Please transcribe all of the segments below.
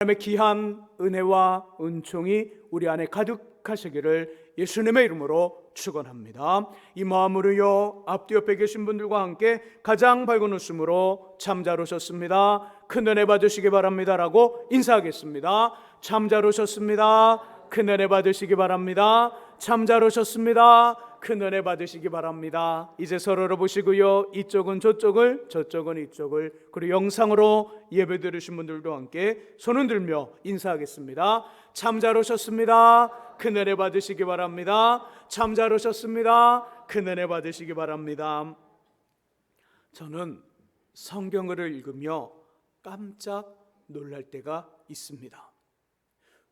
하나님의 귀한 은혜와 은총이 우리 안에 가득하시기를 예수님의 이름으로 축원합니다. 이 마음으로요, 앞뒤 옆에 계신 분들과 함께 가장 밝은 웃음으로 참 잘 오셨습니다, 큰 은혜 받으시기 바랍니다라고 인사하겠습니다. 참 잘 오셨습니다, 큰 은혜 받으시기 바랍니다. 참 잘 오셨습니다, 큰 은혜 받으시기 바랍니다. 이제 서로를 보시고요, 이쪽은 저쪽을, 저쪽은 이쪽을, 그리고 영상으로 예배 드리신 분들도 함께 손을 들며 인사하겠습니다. 참 잘 오셨습니다, 큰 은혜 받으시기 바랍니다. 참 잘 오셨습니다, 큰 은혜 받으시기 바랍니다. 저는 성경을 읽으며 깜짝 놀랄 때가 있습니다.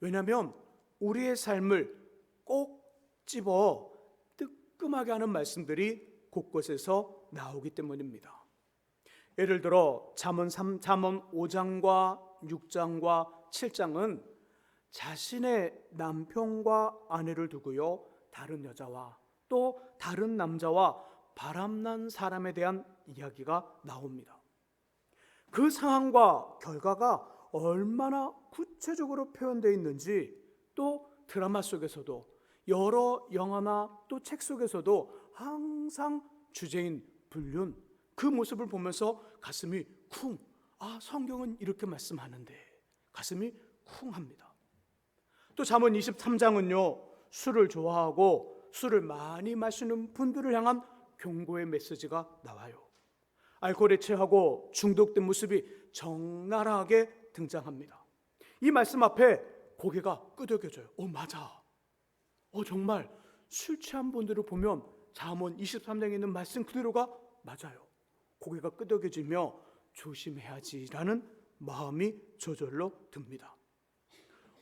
왜냐하면 우리의 삶을 꼭 집어 뜨끔하게 하는 말씀들이 곳곳에서 나오기 때문입니다. 예를 들어 잠언 5장과 6장과 7장은 자신의 남편과 아내를 두고요, 다른 여자와 또 다른 남자와 바람난 사람에 대한 이야기가 나옵니다. 그 상황과 결과가 얼마나 구체적으로 표현되어 있는지, 또 드라마 속에서도 여러 영화나 또 책 속에서도 항상 주제인 불륜, 그 모습을 보면서 가슴이 쿵, 성경은 이렇게 말씀하는데 가슴이 쿵 합니다. 또 잠언 23장은요, 술을 좋아하고 술을 많이 마시는 분들을 향한 경고의 메시지가 나와요. 알코올에 취하고 중독된 모습이 적나라하게 등장합니다. 이 말씀 앞에 고개가 끄덕여져요. 맞아. 정말 술 취한 분들을 보면 잠언 23장에 있는 말씀 그대로가 맞아요. 고개가 끄덕여지며 조심해야지라는 마음이 저절로 듭니다.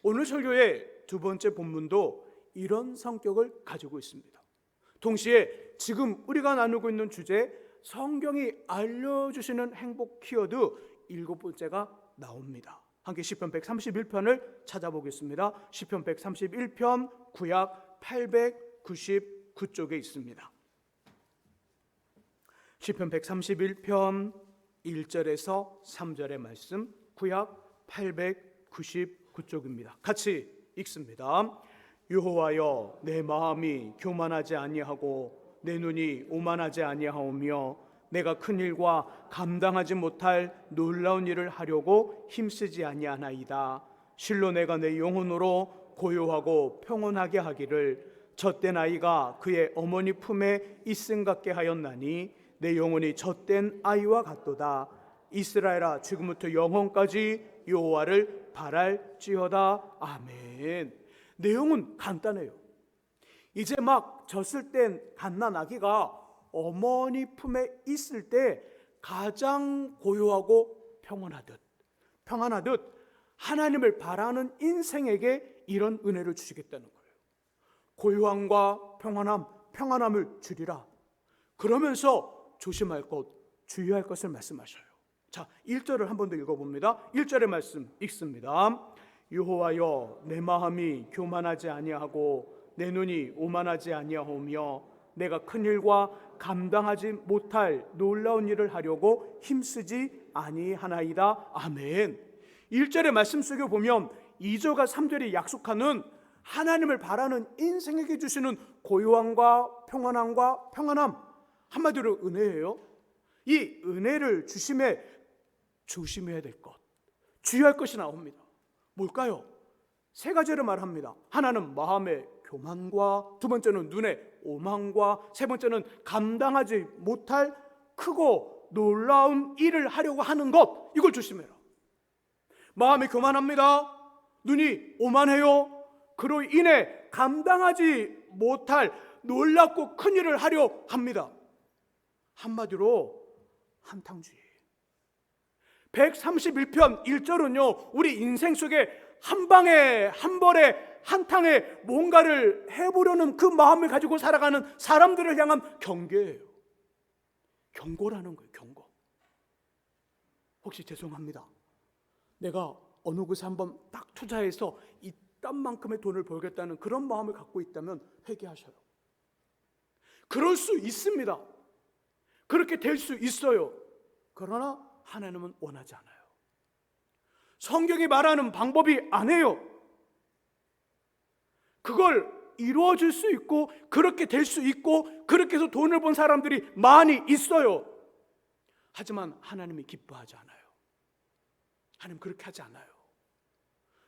오늘 설교의 두 번째 본문도 이런 성격을 가지고 있습니다. 동시에 지금 우리가 나누고 있는 주제, 성경이 알려주시는 행복 키워드 7번째가 나옵니다. 함께 시편 131편을 찾아보겠습니다. 시편 131편 구약 899쪽에 있습니다. 시편 131편 1절에서 3절의 말씀, 구약 899쪽입니다. 같이 읽습니다. 여호와여, 내 마음이 교만하지 아니하고 내 눈이 오만하지 아니하오며 내가 큰 일과 감당하지 못할 놀라운 일을 하려고 힘쓰지 아니하나이다. 실로 내가 내 영혼으로 고요하고 평온하게 하기를 젖된 아이가 그의 어머니 품에 있음 같게 하였나니 내 영혼이 젖된 아이와 같도다. 이스라엘아, 지금부터 영원까지 여호와를 바랄지어다. 아멘. 내용은 간단해요. 이제 막 젖을 땐 갓난 아기가 어머니 품에 있을 때 가장 고요하고 평안하듯 하나님을 바라는 인생에게 이런 은혜를 주시겠다는 거예요. 고요함과 평안함을 주리라. 그러면서 조심할 것, 주의할 것을 말씀하셔요. 자, 1절을 한 번 더 읽어봅니다. 1절의 말씀 읽습니다. 여호와여, 내 마음이 교만하지 아니하고 내 눈이 오만하지 아니하오며 내가 큰 일과 감당하지 못할 놀라운 일을 하려고 힘쓰지 아니하나이다. 아멘. 1절의 말씀 속에 보면 2절과 3절이 약속하는 하나님을 바라는 인생에게 주시는 고요함과 평안함, 한마디로 은혜예요. 이 은혜를 주심에 조심해야 될 것, 주의할 것이 나옵니다. 뭘까요? 세 가지를 말합니다. 하나는 마음의 교만과, 두 번째는 눈의 오만과, 세 번째는 감당하지 못할 크고 놀라운 일을 하려고 하는 것, 이걸 조심해라. 마음이 교만합니다. 눈이 오만해요. 그로 인해 감당하지 못할 놀랍고 큰 일을 하려 합니다. 한마디로 한탕주의. 131편 1절은요, 우리 인생 속에 한 방에 한 벌에 한 탕에 뭔가를 해보려는 그 마음을 가지고 살아가는 사람들을 향한 경계예요. 경고라는 거예요. 경고. 혹시 죄송합니다, 내가 어느 곳에 한번 딱 투자해서 이딴만큼의 돈을 벌겠다는 그런 마음을 갖고 있다면 회개하셔요. 그럴 수 있습니다. 그렇게 될 수 있어요. 그러나 하나님은 원하지 않아요. 성경이 말하는 방법이 아니에요. 그걸 이루어질 수 있고 그렇게 될 수 있고 그렇게 해서 돈을 번 사람들이 많이 있어요. 하지만 하나님이 기뻐하지 않아요. 하나님 그렇게 하지 않아요.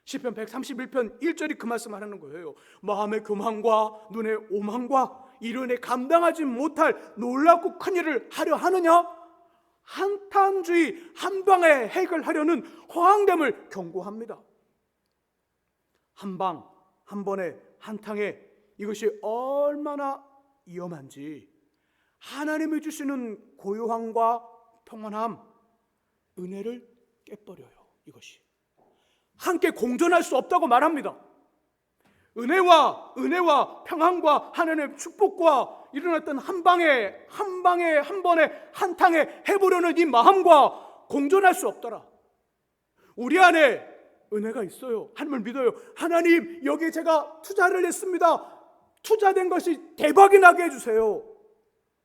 시편 131편 1절이 그 말씀을 하는 거예요. 마음의 교만과 눈의 오만과 이른에 감당하지 못할 놀랍고 큰 일을 하려 하느냐? 한탄주의 한 방에 해결하려는 허황됨을 경고합니다. 한 방, 한 번에 한탕에 이것이 얼마나 위험한지 하나님이 주시는 고요함과 평안함, 은혜를 깨버려요. 이것이 함께 공존할 수 없다고 말합니다. 은혜와 평안과 하나님의 축복과 일어났던 한 번에 한탕에 해보려는 이 마음과 공존할 수 없더라. 우리 안에 은혜가 있어요. 하나님을 믿어요. 하나님, 여기 제가 투자를 했습니다. 투자된 것이 대박이 나게 해주세요.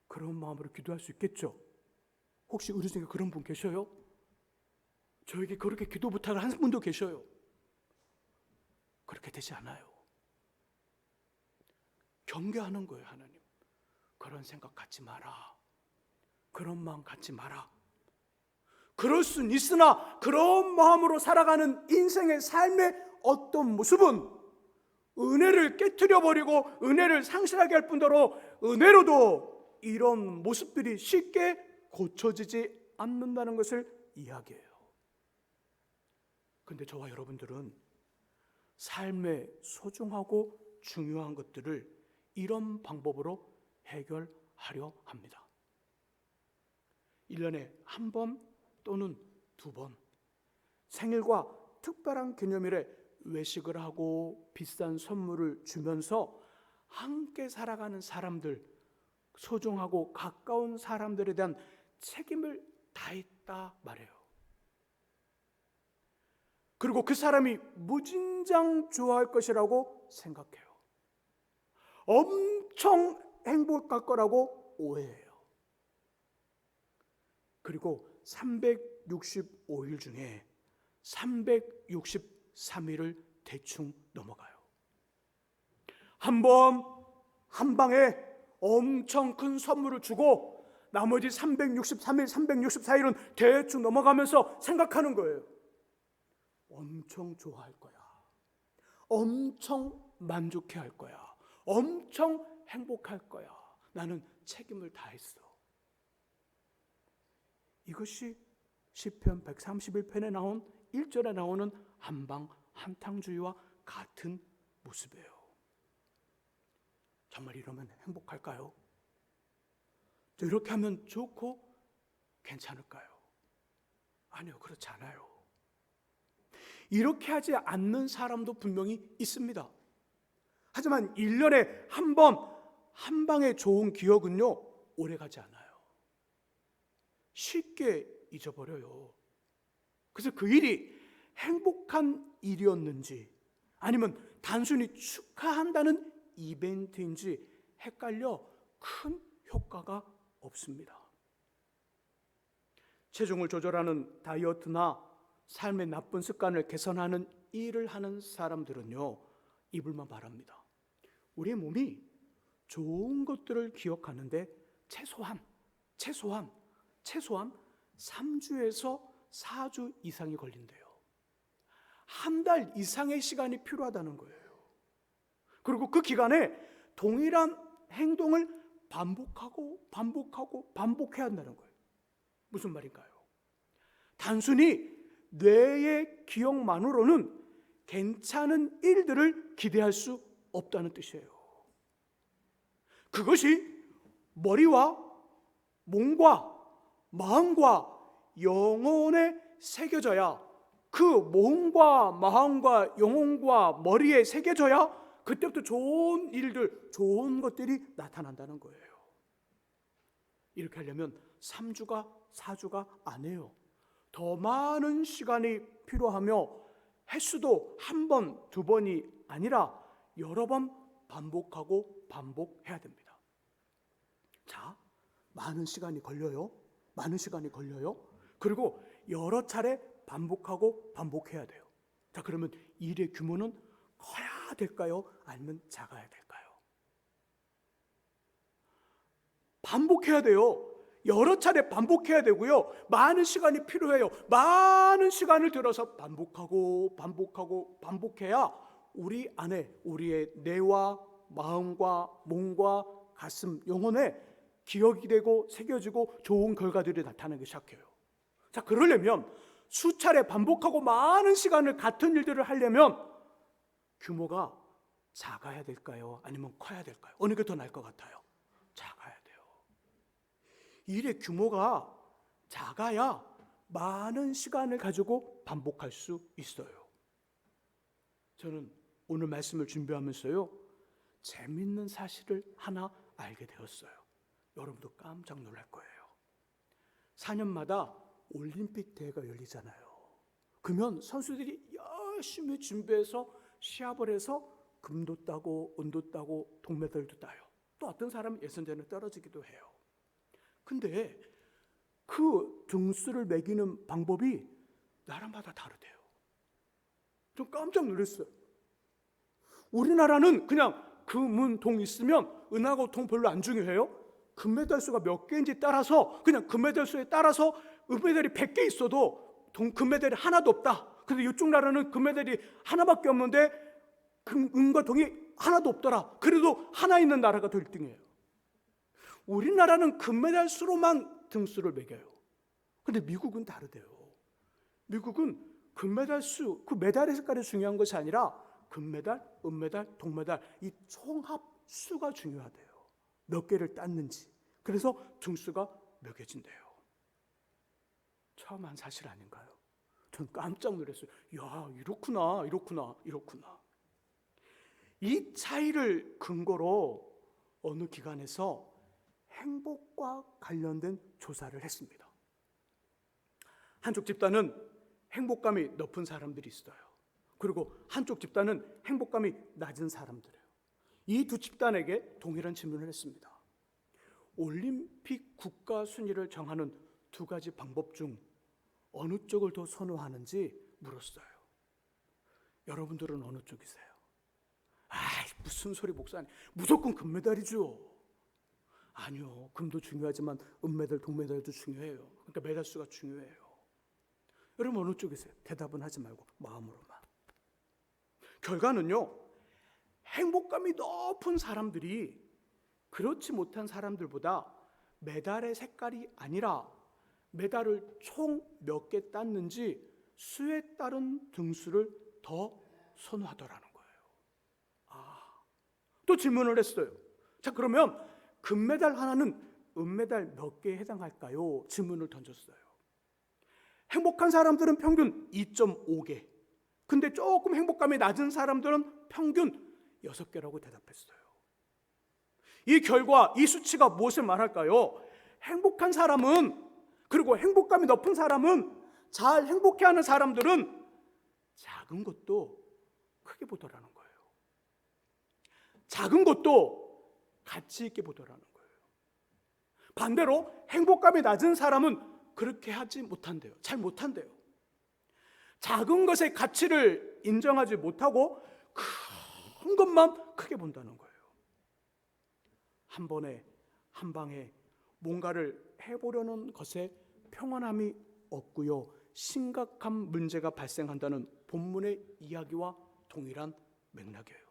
그런 마음으로 기도할 수 있겠죠. 혹시 우리 중에 그런 분 계셔요? 저에게 그렇게 기도 부탁을 한 분도 계셔요. 그렇게 되지 않아요. 경계하는 거예요. 하나님, 그런 생각 갖지 마라. 그런 마음 갖지 마라. 그럴 수는 있으나 그런 마음으로 살아가는 인생의 삶의 어떤 모습은 은혜를 깨트려버리고 은혜를 상실하게 할 뿐더러 은혜로도 이런 모습들이 쉽게 고쳐지지 않는다는 것을 이야기해요. 그런데 저와 여러분들은 삶의 소중하고 중요한 것들을 이런 방법으로 해결하려 합니다. 1년에 한 번 또는 두 번 생일과 특별한 기념일에 외식을 하고 비싼 선물을 주면서 함께 살아가는 사람들, 소중하고 가까운 사람들에 대한 책임을 다했다 말해요. 그리고 그 사람이 무진장 좋아할 것이라고 생각해요. 엄청 행복할 거라고 오해해요. 그리고 365일 중에 363일을 대충 넘어가요. 한 방에 엄청 큰 선물을 주고 나머지 363일, 364일은 대충 넘어가면서 생각하는 거예요. 엄청 좋아할 거야. 엄청 만족해 할 거야. 엄청 행복할 거야. 나는 책임을 다했어. 이것이 시편 131편에 나온 1절에 나오는 한방 한탕주의와 같은 모습이에요. 정말 이러면 행복할까요? 이렇게 하면 좋고 괜찮을까요? 아니요, 그렇지 않아요. 이렇게 하지 않는 사람도 분명히 있습니다. 하지만 1년에 한 방의 좋은 기억은요, 오래가지 않아요. 쉽게 잊어버려요. 그래서 그 일이 행복한 일이었는지 아니면 단순히 축하한다는 이벤트인지 헷갈려 큰 효과가 없습니다. 체중을 조절하는 다이어트나 삶의 나쁜 습관을 개선하는 일을 하는 사람들은요, 이불만 바랍니다. 우리의 몸이 좋은 것들을 기억하는데 최소한 3주에서 4주 이상이 걸린대요. 한 달 이상의 시간이 필요하다는 거예요. 그리고 그 기간에 동일한 행동을 반복해야 한다는 거예요. 무슨 말인가요? 단순히 뇌의 기억만으로는 괜찮은 일들을 기대할 수 없다는 뜻이에요. 그것이 머리와 몸과 마음과 영혼에 새겨져야, 그 몸과 마음과 영혼과 머리에 새겨져야 그때부터 좋은 일들, 좋은 것들이 나타난다는 거예요. 이렇게 하려면 3주가 4주가 아니에요. 더 많은 시간이 필요하며 횟수도 한 번, 두 번이 아니라 여러 번 반복해야 됩니다. 자, 많은 시간이 걸려요. 그리고 여러 차례 반복하고 반복해야 돼요. 자, 그러면 일의 규모는 커야 될까요? 아니면 작아야 될까요? 반복해야 돼요. 여러 차례 반복해야 되고요. 많은 시간이 필요해요. 많은 시간을 들어서 반복하고 반복해야 우리 안에 우리의 뇌와 마음과 몸과 가슴, 영혼에 기억이 되고 새겨지고 좋은 결과들이 나타나기 시작해요. 자, 그러려면 수차례 반복하고 많은 시간을 같은 일들을 하려면 규모가 작아야 될까요? 아니면 커야 될까요? 어느 게 더 나을 것 같아요? 작아야 돼요. 일의 규모가 작아야 많은 시간을 가지고 반복할 수 있어요. 저는 오늘 말씀을 준비하면서요, 재밌는 사실을 하나 알게 되었어요. 여러분도 깜짝 놀랄 거예요. 4년마다 올림픽 대회가 열리잖아요. 그러면 선수들이 열심히 준비해서 시합을 해서 금도 따고 은도 따고 동메달도 따요. 또 어떤 사람은 예선전에 떨어지기도 해요. 근데 그 등수를 매기는 방법이 나라마다 다르대요. 좀 깜짝 놀랐어요. 우리나라는 그냥 금, 은, 동 있으면 은하고 동 별로 안 중요해요. 금메달 수가 몇 개인지 따라서 그냥 금메달 수에 따라서 은메달이 100개 있어도 금메달이 하나도 없다. 근데 이쪽 나라는 금메달이 하나밖에 없는데 은과 동이 하나도 없더라. 그래도 하나 있는 나라가 더 1등이에요. 우리나라는 금메달 수로만 등수를 매겨요. 근데 미국은 다르대요. 미국은 금메달 수, 그 메달의 색깔이 중요한 것이 아니라 금메달, 은메달, 동메달 이 총합 수가 중요하대요. 몇 개를 땄는지. 그래서 등수가 매겨진대요. 처음 한 사실 아닌가요? 전 깜짝 놀랐어요. 야, 이렇구나. 이 차이를 근거로 어느 기관에서 행복과 관련된 조사를 했습니다. 한쪽 집단은 행복감이 높은 사람들이 있어요. 그리고 한쪽 집단은 행복감이 낮은 사람들이에요. 이 두 집단에게 동일한 질문을 했습니다. 올림픽 국가 순위를 정하는 두 가지 방법 중 어느 쪽을 더 선호하는지 물었어요. 여러분들은 어느 쪽이세요? 무슨 소리 목사님, 무조건 금메달이죠. 아니요, 금도 중요하지만 은메달, 동메달도 중요해요. 그러니까 메달 수가 중요해요. 여러분 어느 쪽이세요? 대답은 하지 말고 마음으로만. 결과는요, 행복감이 높은 사람들이 그렇지 못한 사람들보다 메달의 색깔이 아니라 메달을 총 몇 개 땄는지 수에 따른 등수를 더 선호하더라는 거예요. 또 질문을 했어요. 자, 그러면 금메달 하나는 은메달 몇 개에 해당할까요? 질문을 던졌어요. 행복한 사람들은 평균 2.5개. 근데 조금 행복감이 낮은 사람들은 평균 6개라고 대답했어요. 이 결과, 이 수치가 무엇을 말할까요? 행복한 사람은, 그리고 행복감이 높은 사람은, 잘 행복해하는 사람들은 작은 것도 크게 보더라는 거예요. 작은 것도 가치 있게 보더라는 거예요. 반대로 행복감이 낮은 사람은 그렇게 하지 못한대요. 잘 못한대요. 작은 것의 가치를 인정하지 못하고 큰 것만 크게 본다는 거예요. 한 번에, 한 방에 뭔가를 해보려는 것에 평안함이 없고요, 심각한 문제가 발생한다는 본문의 이야기와 동일한 맥락이에요.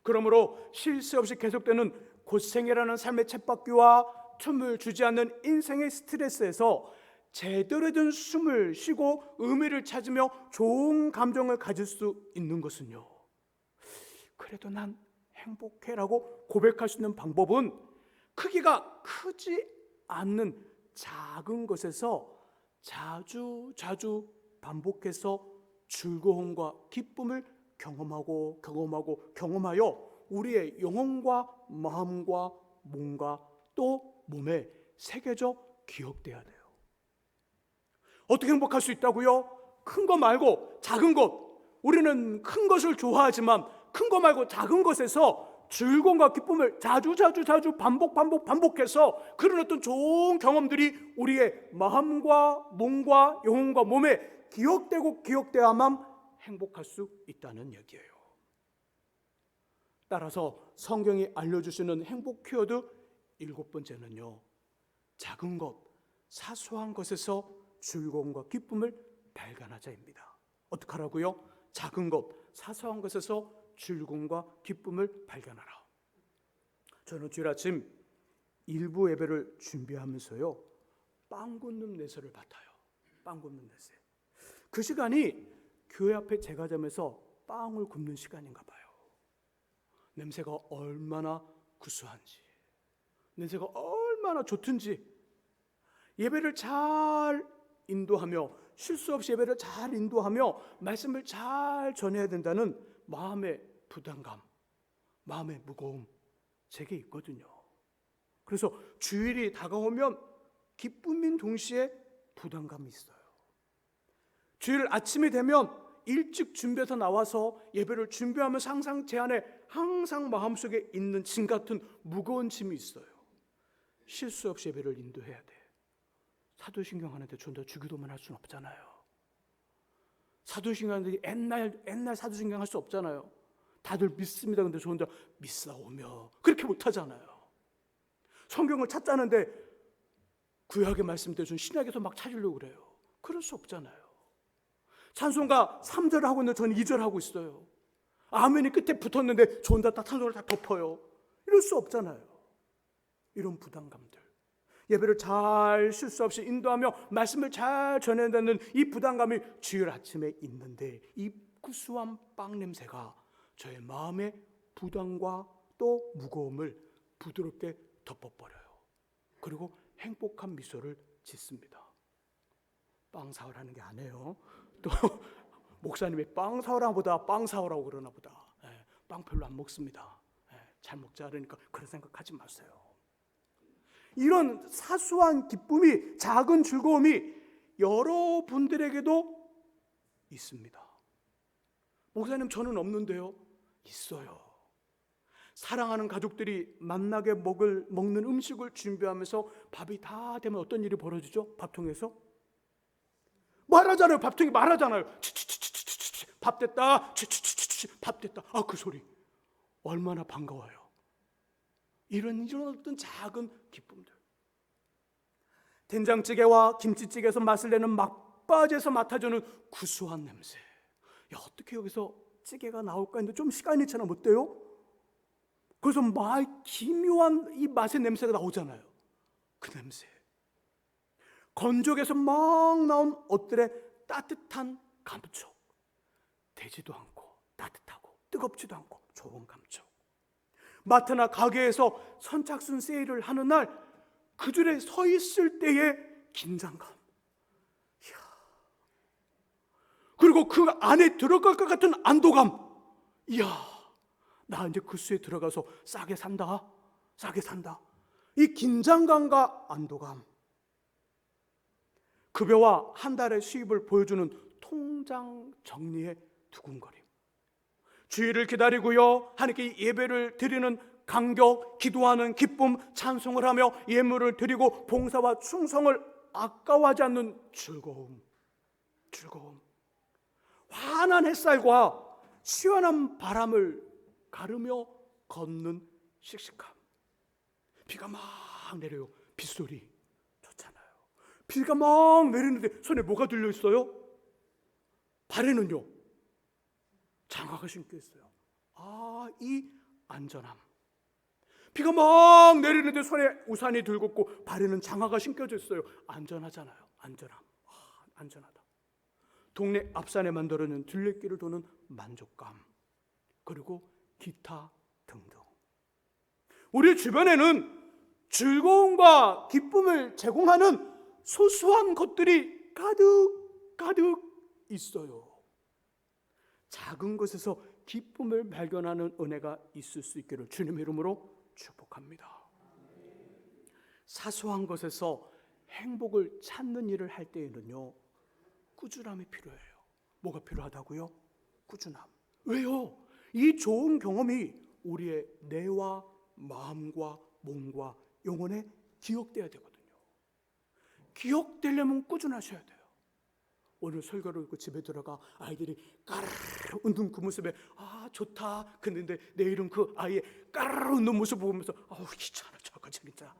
그러므로 쉴 새 없이 계속되는 고생이라는 삶의 쳇바퀴와 틈을 주지 않는 인생의 스트레스에서 제대로 된 숨을 쉬고 의미를 찾으며 좋은 감정을 가질 수 있는 것은요, 그래도 난 행복해라고 고백할 수 있는 방법은 크기가 크지 않는 작은 것에서 자주 반복해서 즐거움과 기쁨을 경험하여 우리의 영혼과 마음과 몸과 또 몸에 새겨져 기억돼야 돼요. 어떻게 행복할 수 있다고요? 큰 거 말고 작은 것. 우리는 큰 것을 좋아하지만 큰 거 말고 작은 것에서 즐거움과 기쁨을 자주 반복해서 그런 어떤 좋은 경험들이 우리의 마음과 몸과 영혼과 몸에 기억되어야만 행복할 수 있다는 얘기예요. 따라서 성경이 알려주시는 행복 키워드 7번째는요, 작은 것, 사소한 것에서 즐거움과 기쁨을 발견하자입니다. 어떻게 하라고요? 작은 것, 사소한 것에서 즐거움과 기쁨을 발견하라. 저는 주일 아침 일부 예배를 준비하면서요, 빵 굽는 냄새를 맡아요. 빵 굽는 냄새. 그 시간이 교회 앞에 제과점에서 빵을 굽는 시간인가 봐요. 냄새가 얼마나 구수한지, 냄새가 얼마나 좋든지, 예배를 잘 인도하며, 실수 없이 예배를 잘 인도하며 말씀을 잘 전해야 된다는 마음의 부담감, 마음의 무거움, 제게 있거든요. 그래서 주일이 다가오면 기쁨인 동시에 부담감이 있어요. 주일 아침이 되면 일찍 준비해서 나와서 예배를 준비하면서 항상 제 안에 항상 마음속에 있는 짐 같은 무거운 짐이 있어요. 실수 없이 예배를 인도해야 돼. 사도신경 하는데 좀 더 주기도만 할 수는 없잖아요. 사도신경 하는데 옛날 사도신경 할 수 없잖아요. 다들 믿습니다. 근데 저 혼자 믿사오며 그렇게 못하잖아요. 성경을 찾자는데 구약의 말씀대로 전 신약에서 막 찾으려고 그래요. 그럴 수 없잖아요. 찬송가 3절 하고 있는데 저는 2절 하고 있어요. 아멘이 끝에 붙었는데 저 혼자 딱 찬송을 다 덮어요. 이럴 수 없잖아요. 이런 부담감들, 예배를 잘 실수 없이 인도하며 말씀을 잘 전해낸다는 이 부담감이 주일 아침에 있는데, 이 구수한 빵 냄새가 저의 마음의 부담과 또 무거움을 부드럽게 덮어버려요. 그리고 행복한 미소를 짓습니다. 빵 사오라는 게 아니에요. 또 목사님이 빵 사오라 보다 빵 사오라고 그러나 보다. 빵 별로 안 먹습니다. 잘 먹자 그러니까 그런 생각하지 마세요. 이런 사소한 기쁨이, 작은 즐거움이 여러분들에게도 있습니다. 목사님 저는 없는데요. 있어요. 사랑하는 가족들이 만나게 먹는 음식을 준비하면서 밥이 다 되면 어떤 일이 벌어지죠? 밥통에서 말하잖아요. 밥통이 말하잖아요. 밥 됐다. 밥 됐다. 아, 그 소리 얼마나 반가워요. 이런 어떤 작은 기쁨들. 된장찌개와 김치찌개에서 맛을 내는 막바지에서 맡아주는 구수한 냄새. 야, 어떻게 여기서 찌개가 나올까 했는데 좀 시간이 지나면 어때요? 그래서 막 기묘한 이 맛의 냄새가 나오잖아요. 그 냄새. 건조기에서 막 나온 옷들의 따뜻한 감촉. 되지도 않고 따뜻하고 뜨겁지도 않고 좋은 감촉. 마트나 가게에서 선착순 세일을 하는 날 그 줄에 서 있을 때의 긴장감. 이야. 그리고 그 안에 들어갈 것 같은 안도감. 이야, 나 이제 그 수에 들어가서 싸게 산다. 이 긴장감과 안도감. 급여와 한 달의 수입을 보여주는 통장 정리의 두근거림. 주일을 기다리고요, 하나님께 예배를 드리는 감격, 기도하는 기쁨, 찬송을 하며 예물을 드리고 봉사와 충성을 아까워하지 않는 즐거움. 환한 햇살과 시원한 바람을 가르며 걷는 씩씩함. 비가 막 내려요. 빗소리 좋잖아요. 비가 막 내리는데 손에 뭐가 들려 있어요? 발에는요, 장화가 신겨 있어요. 아, 이 안전함. 비가 막 내리는데 손에 우산이 들고 있고 발에는 장화가 신겨져 있어요. 안전하잖아요. 안전함. 아, 안전하다. 동네 앞산에 만들어낸 둘레길을 도는 만족감. 그리고 기타 등등. 우리 주변에는 즐거움과 기쁨을 제공하는 소소한 것들이 가득 있어요. 작은 것에서 기쁨을 발견하는 은혜가 있을 수 있기를 주님의 이름으로 축복합니다. 사소한 것에서 행복을 찾는 일을 할 때에는요, 꾸준함이 필요해요. 뭐가 필요하다고요? 꾸준함. 왜요? 이 좋은 경험이 우리의 뇌와 마음과 몸과 영혼에 기억돼야 되거든요. 기억되려면 꾸준하셔야 돼요. 오늘 설교를 듣고 집에 들어가 아이들이 까르르 웃는 그 모습에 아 좋다. 근데 내일은 그 아이의 까르르 웃는 모습 보면서 아우 귀찮아 저거 진짜.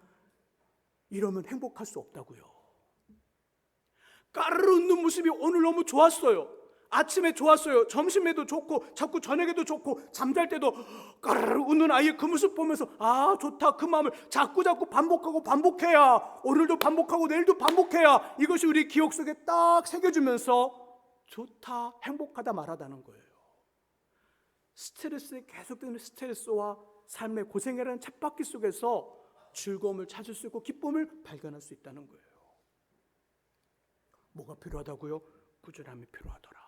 이러면 행복할 수 없다고요. 까르르 웃는 모습이 오늘 너무 좋았어요. 아침에 좋았어요. 점심에도 좋고 자꾸 저녁에도 좋고 잠잘 때도 까르르 웃는 아이의 그 모습 보면서 아 좋다. 그 마음을 자꾸 반복하고 반복해야 오늘도 반복하고 내일도 반복해야 이것이 우리 기억 속에 딱 새겨주면서 좋다, 행복하다 말하다는 거예요. 계속되는 스트레스와 삶의 고생이라는 쳇바퀴 속에서 즐거움을 찾을 수 있고 기쁨을 발견할 수 있다는 거예요. 뭐가 필요하다고요? 꾸준함이 필요하더라.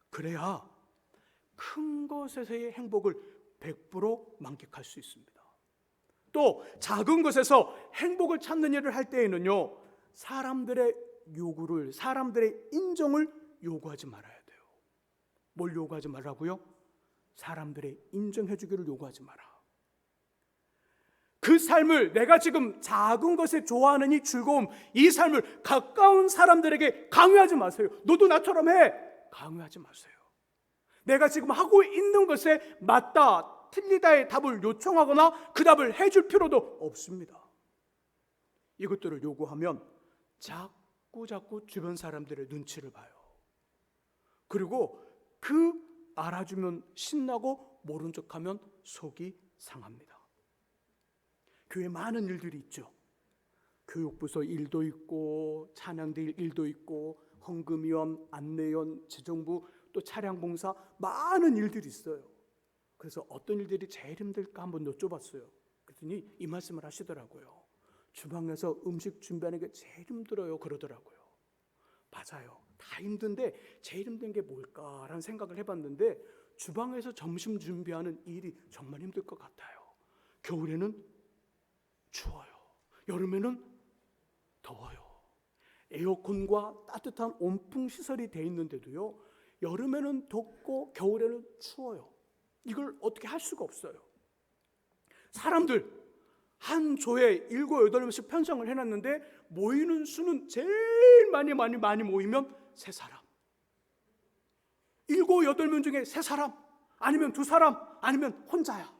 그래야 큰 것에서의 행복을 100% 만끽할 수 있습니다. 또 작은 것에서 행복을 찾는 일을 할 때에는요, 사람들의 요구를, 사람들의 인정을 요구하지 말아야 돼요. 뭘 요구하지 말라고요? 사람들의 인정해 주기를 요구하지 마라. 그 삶을, 내가 지금 작은 것에 좋아하는 이 즐거움, 이 삶을 가까운 사람들에게 강요하지 마세요. 너도 나처럼 해. 강요하지 마세요. 내가 지금 하고 있는 것에 맞다, 틀리다의 답을 요청하거나 그 답을 해줄 필요도 없습니다. 이것들을 요구하면 자꾸 주변 사람들의 눈치를 봐요. 그리고 그 알아주면 신나고 모른 척하면 속이 상합니다. 교회 많은 일들이 있죠. 교육부서 일도 있고 찬양대 일도 있고 헌금위원, 안내위원, 재정부, 또 차량봉사 많은 일들이 있어요. 그래서 어떤 일들이 제일 힘들까 한번 여쭤봤어요. 그랬더니 이 말씀을 하시더라고요. 주방에서 음식 준비하는 게 제일 힘들어요 그러더라고요. 맞아요. 다 힘든데 제일 힘든 게 뭘까라는 생각을 해봤는데 주방에서 점심 준비하는 일이 정말 힘들 것 같아요. 겨울에는 추워요. 여름에는 더워요. 에어컨과 따뜻한 온풍 시설이 돼 있는데도요, 여름에는 덥고 겨울에는 추워요. 이걸 어떻게 할 수가 없어요. 사람들 한 조에 7, 8명씩 편성을 해놨는데 모이는 수는 제일 많이 모이면 3사람. 7, 8명 중에 3사람, 아니면 2사람, 아니면 혼자야.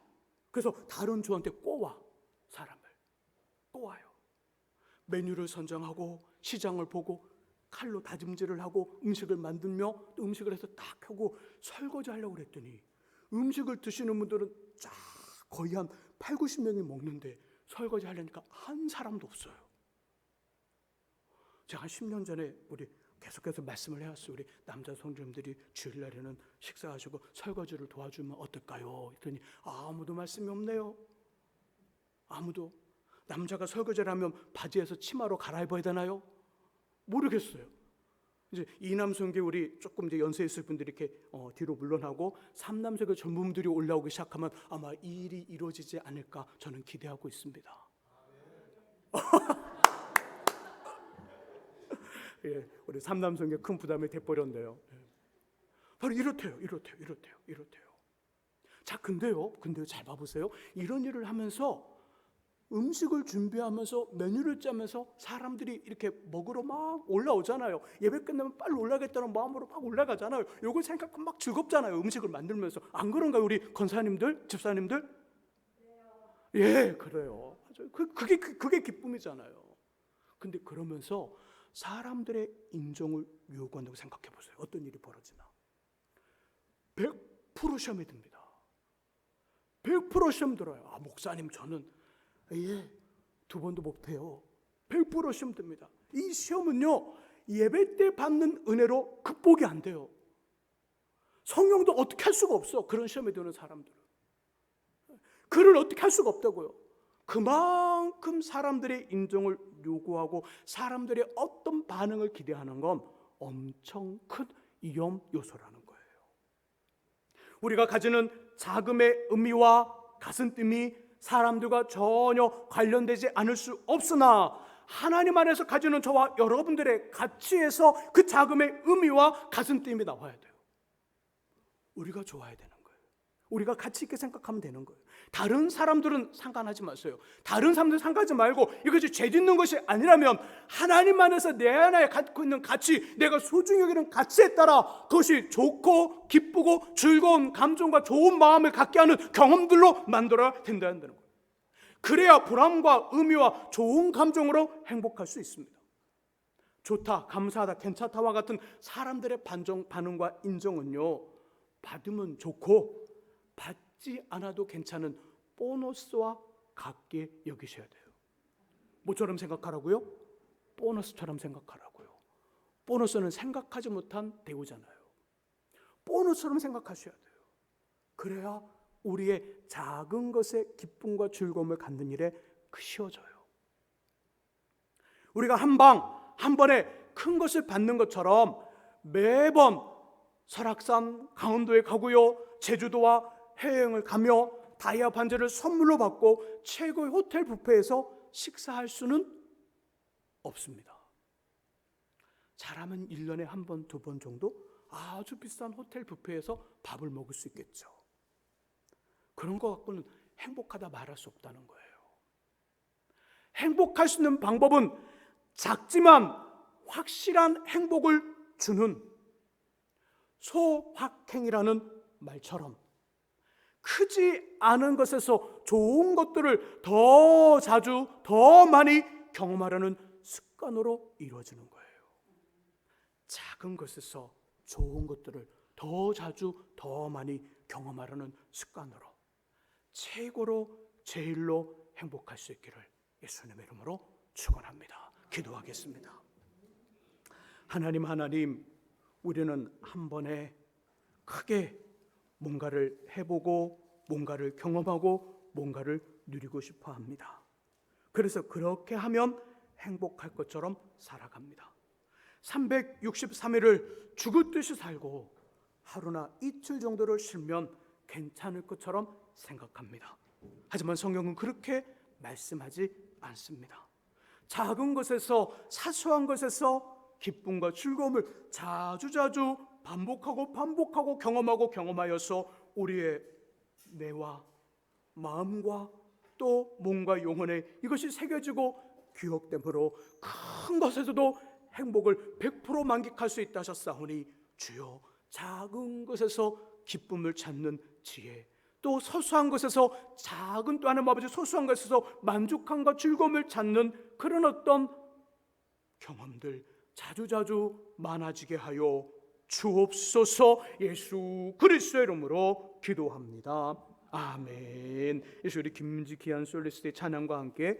그래서 다른 조한테 꼬와, 사람을 꼬아요. 메뉴를 선정하고 시장을 보고 칼로 다짐질을 하고 음식을 만들며 또 음식을 해서 딱 펴고 설거지 하려고 그랬더니 음식을 드시는 분들은 쫙 거의 한 8, 90명이 먹는데 설거지 하려니까 한 사람도 없어요. 제가 한 10년 전에 우리 계속해서 말씀을 해왔어요. 우리 남자 성도님들이 주일날에는 식사하시고 설거지를 도와주면 어떨까요? 했더니 아무도 말씀이 없네요. 아무도. 남자가 설거지를 하면 바지에서 치마로 갈아입어야 되나요? 모르겠어요. 이제 이남성계 우리 조금 이제 연세 있을 분들이 이렇게 뒤로 물러나고 3남성계 전문들이 올라오기 시작하면 아마 이 일이 이루어지지 않을까 저는 기대하고 있습니다. 예, 우리 3남성계 큰 부담이 돼버렸네요. 바로 이렇대요. 자, 근데요 잘 봐보세요. 이런 일을 하면서 음식을 준비하면서 메뉴를 짜면서 사람들이 이렇게 먹으러 막 올라오잖아요. 예배 끝나면 빨리 올라가겠다는 마음으로 막 올라가잖아요. 요걸 생각하면 막 즐겁잖아요. 음식을 만들면서. 안 그런가요, 우리 권사님들, 집사님들? 예, 그래요. 맞아요. 그게 기쁨이잖아요. 근데 그러면서 사람들의 인정을 요구한다고 생각해 보세요. 어떤 일이 벌어지나. 100% 시험이 듭니다. 100% 시험 들어요. 아, 목사님 저는 2번도 못해요. 100% 시험 듭니다. 이 시험은요, 예배 때 받는 은혜로 극복이 안 돼요. 성령도 어떻게 할 수가 없어. 그런 시험에 드는 사람들은. 그를 어떻게 할 수가 없다고요. 그만큼 사람들의 인정을 요구하고 사람들의 어떤 반응을 기대하는 건 엄청 큰 위험 요소라는 거예요. 우리가 가지는 자금의 의미와 가슴뜸이 사람들과 전혀 관련되지 않을 수 없으나 하나님 안에서 가지는 저와 여러분들의 가치에서 그 자금의 의미와 가슴뛰임이 나와야 돼요. 우리가 좋아야 되는 거예요. 우리가 가치 있게 생각하면 되는 거예요. 다른 사람들은 상관하지 마세요. 다른 사람들 상관하지 말고 이것이 죄 짓는 것이 아니라면 하나님 안에서 내 안에 갖고 있는 가치, 내가 소중히 여기는 가치에 따라 그것이 좋고 기쁘고 즐거운 감정과 좋은 마음을 갖게 하는 경험들로 만들어야 된다는 거예요. 그래야 보람과 의미와 좋은 감정으로 행복할 수 있습니다. 좋다, 감사하다, 괜찮다와 같은 사람들의 반응과 인정은요, 받으면 좋고 받지 않아도 괜찮은 보너스와 같게 여기셔야 돼요. 뭐처럼 생각하라고요? 보너스처럼 생각하라고요. 보너스는 생각하지 못한 대우잖아요. 보너스처럼 생각하셔야 돼요. 그래야 우리의 작은 것에 기쁨과 즐거움을 갖는 일에 쉬워져요. 우리가 한 번에 큰 것을 받는 것처럼 매번 설악산 강원도에 가고요, 제주도와 해외여행을 가며 다이아 반지를 선물로 받고 최고의 호텔 뷔페에서 식사할 수는 없습니다. 잘하면 1년에 한 번, 2번 정도 아주 비싼 호텔 뷔페에서 밥을 먹을 수 있겠죠. 그런 거 갖고는 행복하다 말할 수 없다는 거예요. 행복할 수 있는 방법은 작지만 확실한 행복을 주는 소확행이라는 말처럼 크지 않은 것에서 좋은 것들을 더 자주 더 많이 경험하려는 습관으로 이루어지는 거예요. 작은 것에서 좋은 것들을 더 자주 더 많이 경험하려는 습관으로 최고로 제일로 행복할 수 있기를 예수님의 이름으로 축원합니다. 기도하겠습니다. 하나님, 우리는 한 번에 크게 뭔가를 해보고 뭔가를 경험하고 뭔가를 누리고 싶어 합니다. 그래서 그렇게 하면 행복할 것처럼 살아갑니다. 363일을 죽을 듯이 살고 하루나 이틀 정도를 쉬면 괜찮을 것처럼 생각합니다. 하지만 성경은 그렇게 말씀하지 않습니다. 작은 것에서, 사소한 것에서 기쁨과 즐거움을 자주자주 반복하고 경험하여서 우리의 뇌와 마음과 또 몸과 영혼에 이것이 새겨지고 기억됨으로 큰 것에서도 행복을 100% 만끽할 수 있다 하셨사오니 주여, 작은 것에서 기쁨을 찾는 지혜, 또 소소한 것에서 작은, 또 하나님 아버지 소소한 것에서 만족함과 즐거움을 찾는 그런 어떤 경험들 자주자주 많아지게 하여 주옵소서. 예수 그리스도의 이름으로 기도합니다. 아멘. 예수, 우리 김민지 귀한 솔리스트의 찬양과 함께